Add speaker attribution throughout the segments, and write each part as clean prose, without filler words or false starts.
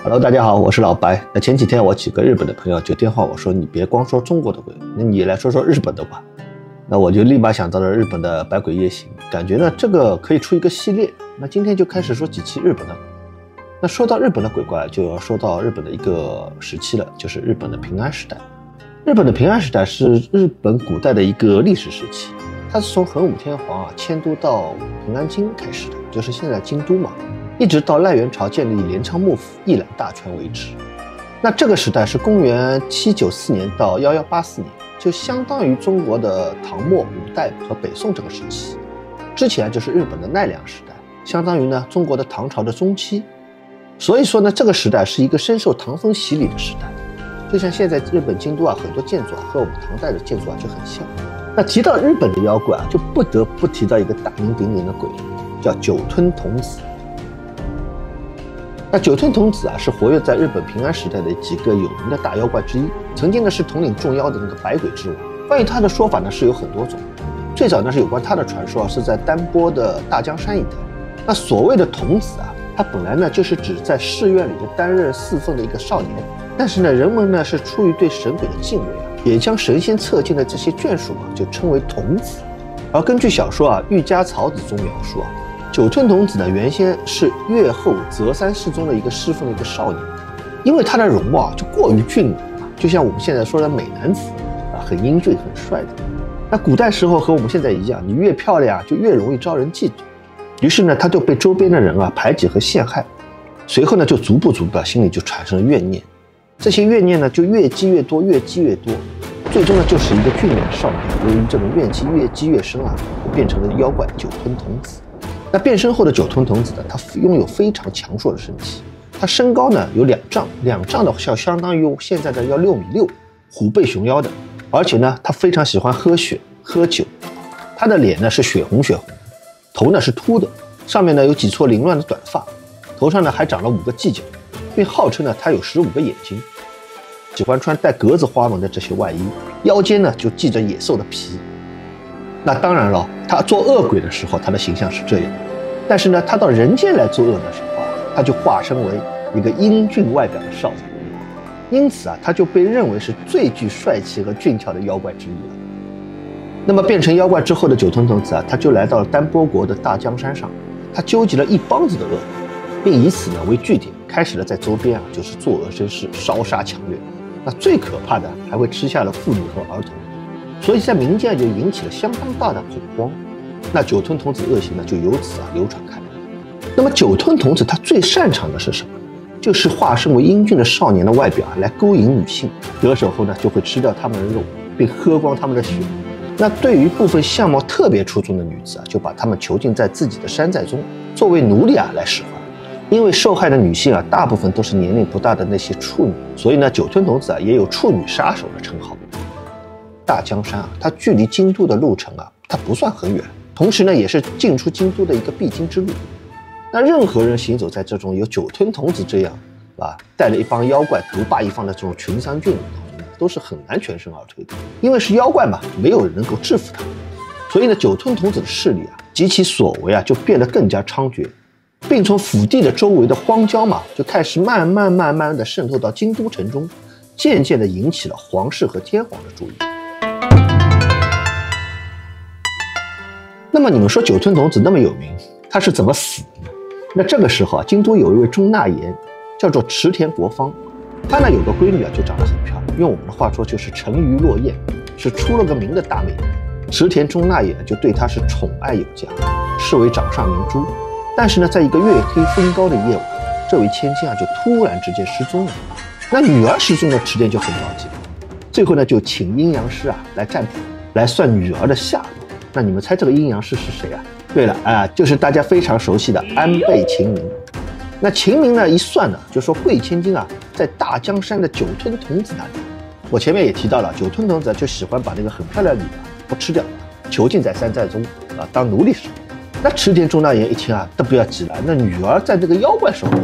Speaker 1: Hello， 大家好，我是老白。那前几天我几个日本的朋友就电话我说，你别光说中国的鬼，那你来说说日本的吧。那我就立马想到了日本的百鬼夜行，感觉呢这个可以出一个系列。那今天就开始说几期日本的鬼。那说到日本的鬼怪，就要说到日本的一个时期了，就是日本的平安时代。日本的平安时代是日本古代的一个历史时期，它是从桓武天皇迁都到平安京开始的，就是现在京都嘛。一直到赖元朝建立镰仓幕府一揽大权为止。那这个时代是公元794年到1184年，就相当于中国的唐末、五代和北宋这个时期。之前就是日本的奈良时代，相当于呢中国的唐朝的中期。所以说呢，这个时代是一个深受唐风洗礼的时代。就像现在日本京都很多建筑和我们唐代的建筑就很像。那提到日本的妖怪就不得不提到一个大名鼎鼎的鬼，叫酒吞童子。那酒吞童子是活跃在日本平安时代的几个有名的大妖怪之一，曾经呢是统领众妖的那个百鬼之王。关于他的说法呢是有很多种，最早呢是有关他的传说是在丹波的大江山一带。那所谓的童子他本来呢就是指在寺院里担任侍奉的一个少年，但是呢人们呢是出于对神鬼的敬畏也将神仙侧进的这些眷属就称为童子。而根据小说《御家草子》中描述酒吞童子呢，原先是越后泽山氏中的一个侍奉的一个少年，因为他的容貌就过于俊美就像我们现在说的美男子很英俊很帅的。那古代时候和我们现在一样，你越漂亮就越容易招人嫉妒，于是呢他就被周边的人排挤和陷害，随后呢就逐步心里就产生了怨念，这些怨念呢就越积越多，最终呢就是一个俊美的少年，由于这种怨气越积越深就变成了妖怪酒吞童子。那变身后的酒吞童子呢，他拥有非常强硕的身体，他身高呢有2丈，2丈的相当于现在的要6.6米，虎背熊腰的，而且呢他非常喜欢喝血喝酒，他的脸呢是血红，头呢是秃的，上面呢有几撮凌乱的短发，头上呢还长了5个犄角，并号称呢他有15个眼睛，喜欢穿带格子花纹的这些外衣，腰间呢就系着野兽的皮。那当然了，他做恶鬼的时候他的形象是这样，但是呢他到人间来作恶的时候他就化身为一个英俊外表的少年，因此他就被认为是最具帅气和俊俏的妖怪之一了。那么变成妖怪之后的酒吞童子他就来到了丹波国的大江山上，他纠集了一帮子的恶鬼，并以此呢为据点，开始了在周边就是作恶生事，烧杀抢掠。那最可怕的还会吃下了妇女和儿童，所以在民间就引起了相当大的恐慌。那酒吞童子恶行呢就由此流传开来。那么酒吞童子他最擅长的是什么？就是化身为英俊的少年的外表来勾引女性，得手后呢就会吃掉他们的肉，并喝光他们的血。那对于部分相貌特别出众的女子就把她们囚禁在自己的山寨中，作为奴隶来使唤。因为受害的女性大部分都是年龄不大的那些处女，所以呢酒吞童子也有处女杀手的称号。大江山它距离京都的路程它不算很远，同时呢也是进出京都的一个必经之路。那任何人行走在这种有酒吞童子这样带了一帮妖怪独霸一方的这种群山峻岭当中都是很难全身而退的，因为是妖怪嘛，没有人能够制服他们。所以呢酒吞童子的势力及其所为就变得更加猖獗，并从府地的周围的荒郊就开始慢慢的渗透到京都城中，渐渐的引起了皇室和天皇的注意。那么你们说酒吞童子那么有名，他是怎么死的呢？那这个时候京都有一位中纳言叫做池田国芳，他呢有个闺女就长得很漂亮，用我们的话说就是沉鱼落雁，是出了个名的大美女。池田中纳言就对她是宠爱有加，视为掌上明珠。但是呢在一个月黑风高的夜晚，这位千金就突然之间失踪了。那女儿失踪的池田就很着急，最后呢就请阴阳师来占卜，来算女儿的下落。那你们猜这个阴阳师是谁对了就是大家非常熟悉的安倍晴明。那晴明呢一算就说贵千金在大江山的酒吞童子那里。我前面也提到了，酒吞童子就喜欢把那个很漂亮的女儿吃掉，囚禁在山寨中当奴隶使。那池田中纳言一听都不要急了，那女儿在这个妖怪手里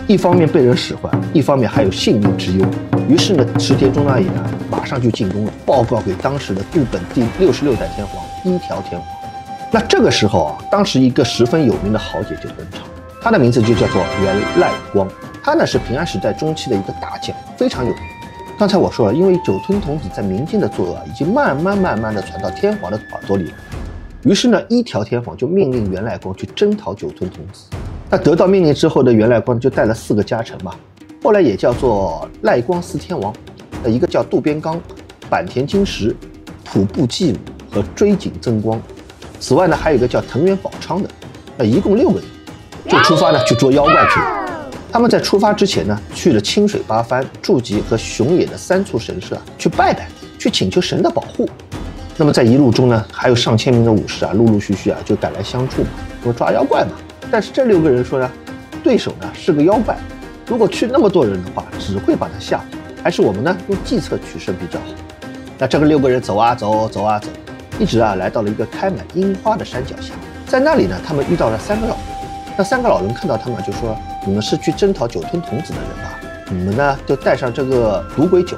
Speaker 1: 一方面被人使唤，一方面还有性命之忧。于是呢池田中纳言马上就进宫了，报告给当时的日本第66代天皇一条天皇。那这个时候当时一个十分有名的豪杰就登场，他的名字就叫做源赖光。他呢是平安时代中期的一个大将，非常有名。刚才我说了，因为九吞童子在民间的作恶已经慢慢的传到天皇的耳朵里了，于是呢，一条天皇就命令袁赖光去征讨九吞童子。那得到命令之后的袁赖光就带了4个家臣嘛，后来也叫做赖光四天王，一个叫渡边刚、坂田金时、浦部季武和追井增光。此外呢，还有一个叫藤原宝昌的，一共6个人，就出发呢去捉妖怪去了。他们在出发之前呢，去了清水八幡、筑吉和熊野的3处神社去拜拜，去请求神的保护。那么在一路中呢，还有上千名的武士陆陆续续就赶来相助嘛，说抓妖怪嘛。但是这6个人说呢，对手呢是个妖怪，如果去那么多人的话，只会把他吓跑，还是我们呢用计策取胜比较好。那这个6个人走啊走，一直来到了一个开满樱花的山脚下，在那里呢，他们遇到了3个老人。那3个老人看到他们就说：“你们是去征讨九吞童子的人吧？你们呢就带上这个赌鬼酒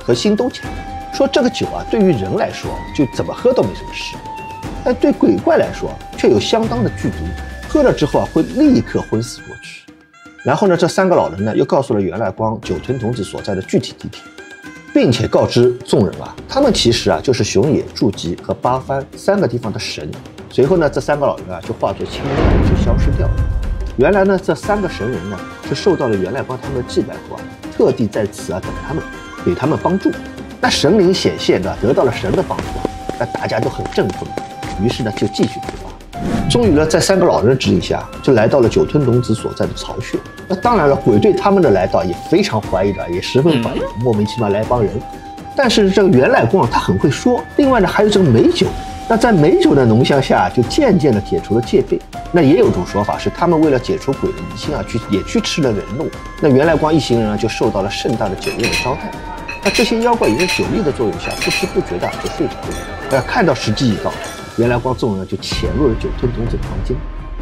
Speaker 1: 和星兜钱。说这个酒对于人来说就怎么喝都没什么事，但对鬼怪来说却有相当的剧毒，喝了之后会立刻昏死过去。”然后呢，这3个老人呢又告诉了袁赖光九吞童子所在的具体地点，并且告知众人他们其实就是熊野、筑吉和八幡3个地方的神。随后呢，这3个老人就化作青烟就消失掉了。原来呢，这3个神人呢是受到了袁赖光他们的祭拜后特地在此等他们，给他们帮助。那神灵显现得到了神的帮助那大家都很振奋，于是呢就继续出发。终于呢，在3个老人的指引下，就来到了九吞童子所在的巢穴。那当然了，鬼对他们的来到也非常怀疑的，也十分怀疑，莫名其妙来帮人。但是这个袁赖光他很会说，另外呢还有这个美酒。那在美酒的浓香下，就渐渐地解除了戒备。那也有种说法是，他们为了解除鬼的疑心也去吃了人肉。那袁赖光一行人就受到了盛大的酒宴的招待。那这些妖怪也在酒力的作用下，不知不觉的就睡着了。看到时机已到，袁赖光众人就潜入了九吞童子的房间。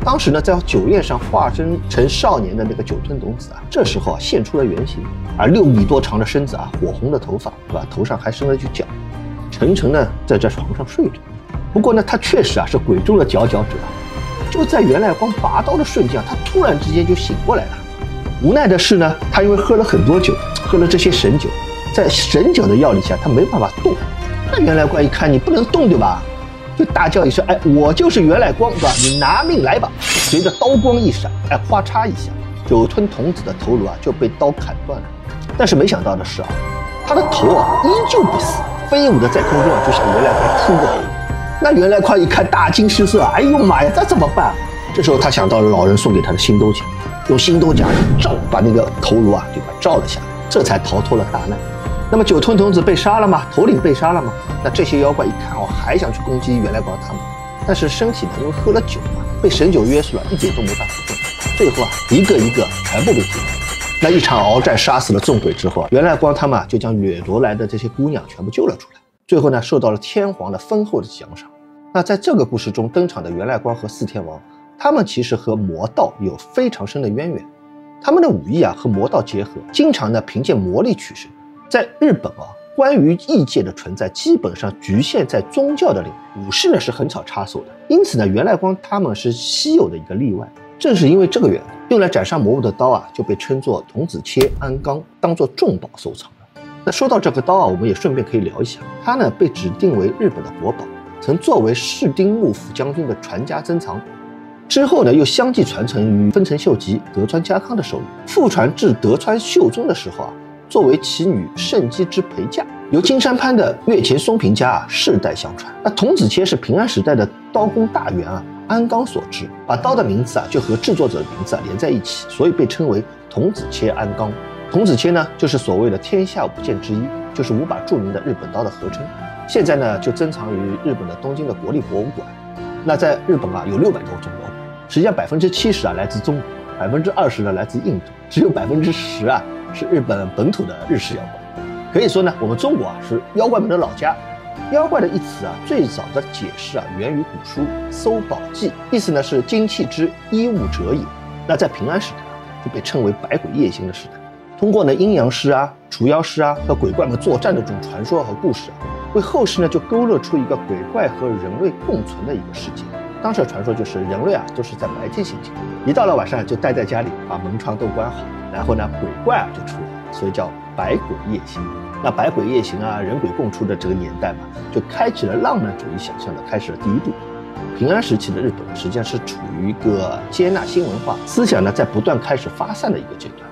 Speaker 1: 当时呢，在酒宴上化身成少年的那个九吞童子这时候现出了原形，而6米多长的身子火红的头发，头上还生了一角，沉沉呢在这床上睡着。不过呢，他确实是鬼中的佼佼者。就在袁赖光拔刀的瞬间他突然之间就醒过来了。无奈的是呢，他因为喝了很多酒，喝了这些神酒，在神酒的药力下，他没办法动。那袁赖光一看你不能动对吧，就大叫一声：“我就是袁赖光，对吧？你拿命来吧！”随着刀光一闪，哗嚓一下，九吞童子的头颅就被刀砍断了。但是没想到的是他的头依旧不死，飞舞的在空中就向袁赖光扑过来。那袁赖光一看大惊失色，哎呦妈呀，这怎么办？这时候他想到了老人送给他的星兜甲，用星兜甲一照，把那个头颅就把照了下来，这才逃脱了大难。那么九吞童子被杀了吗？头领被杀了吗？那这些妖怪一看还想去攻击袁赖光他们，但是身体呢，因为喝了酒被神酒约束了，一点都没法活动。最后一个一个全部被击败。那一场鏖战杀死了众鬼之后袁赖光他们就将掠夺来的这些姑娘全部救了出来。最后呢，受到了天皇的丰厚的奖赏。那在这个故事中登场的袁赖光和四天王，他们其实和魔道有非常深的渊源，他们的武艺和魔道结合，经常呢凭借魔力取胜。在日本关于异界的存在基本上局限在宗教的领域，武士呢是很少插手的。因此呢，袁赖光他们是稀有的一个例外。正是因为这个原因，用来斩杀魔物的刀就被称作童子切安纲，当作重宝收藏了。那说到这个刀我们也顺便可以聊一下，它呢被指定为日本的国宝，曾作为室町幕府将军的传家珍藏。之后呢，又相继传承于丰臣秀吉、德川家康的手里，复传至德川秀忠的时候作为其女胜姬之陪嫁，由金山藩的越前松平家世代相传。那童子切是平安时代的刀工大员安纲所制，把刀的名字就和制作者的名字连在一起，所以被称为童子切安纲。童子切呢，就是所谓的天下5剑之一，就是5把著名的日本刀的合称。现在呢，就珍藏于日本的东京的国立博物馆。那在日本有600多种妖怪，实际上70%来自中国，20%呢来自印度，只有10%是日本本土的日式妖怪。可以说呢，我们中国是妖怪们的老家。妖怪的一词最早的解释源于古书《搜宝记》，意思呢是精气之衣物者也。那在平安时代就被称为百鬼夜行的时代。通过呢阴阳师除妖师和鬼怪们作战的这种传说和故事为后世呢就勾勒出一个鬼怪和人类共存的一个世界。当时的传说就是人类都是在白天行进，一到了晚上就待在家里，把门窗都关好，然后呢鬼怪就出来了，所以叫百鬼夜行。那百鬼夜行人鬼共处的这个年代嘛，就开启了浪漫主义想象的开始的第一步。平安时期的日本实际上是处于一个接纳新文化思想在不断开始发散的一个阶段。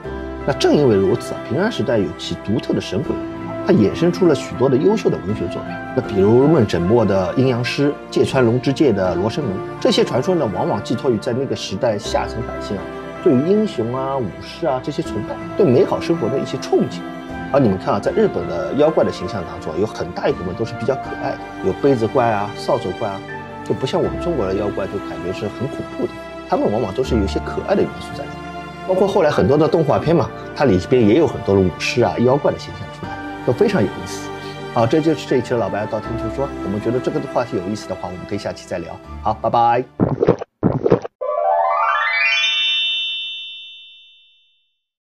Speaker 1: 那正因为如此平安时代有其独特的神鬼文化，它衍生出了许多的优秀的文学作品。那比如梦枕墨的阴阳师，芥川龙之介的罗生门，这些传说往往寄托于在那个时代下层百姓对于英雄武士这些崇拜，对美好生活的一些憧憬。而你们看在日本的妖怪的形象当中，有很大一部分都是比较可爱的，有杯子怪扫帚怪就不像我们中国的妖怪就感觉是很恐怖的，他们往往都是有一些可爱的元素在里面。包括后来很多的动画片嘛，它里边也有很多的武士妖怪的形象出来，都非常有意思。好，这就是这一期的老白道听途说。我们觉得这个话题有意思的话，我们可以下期再聊。好，拜拜。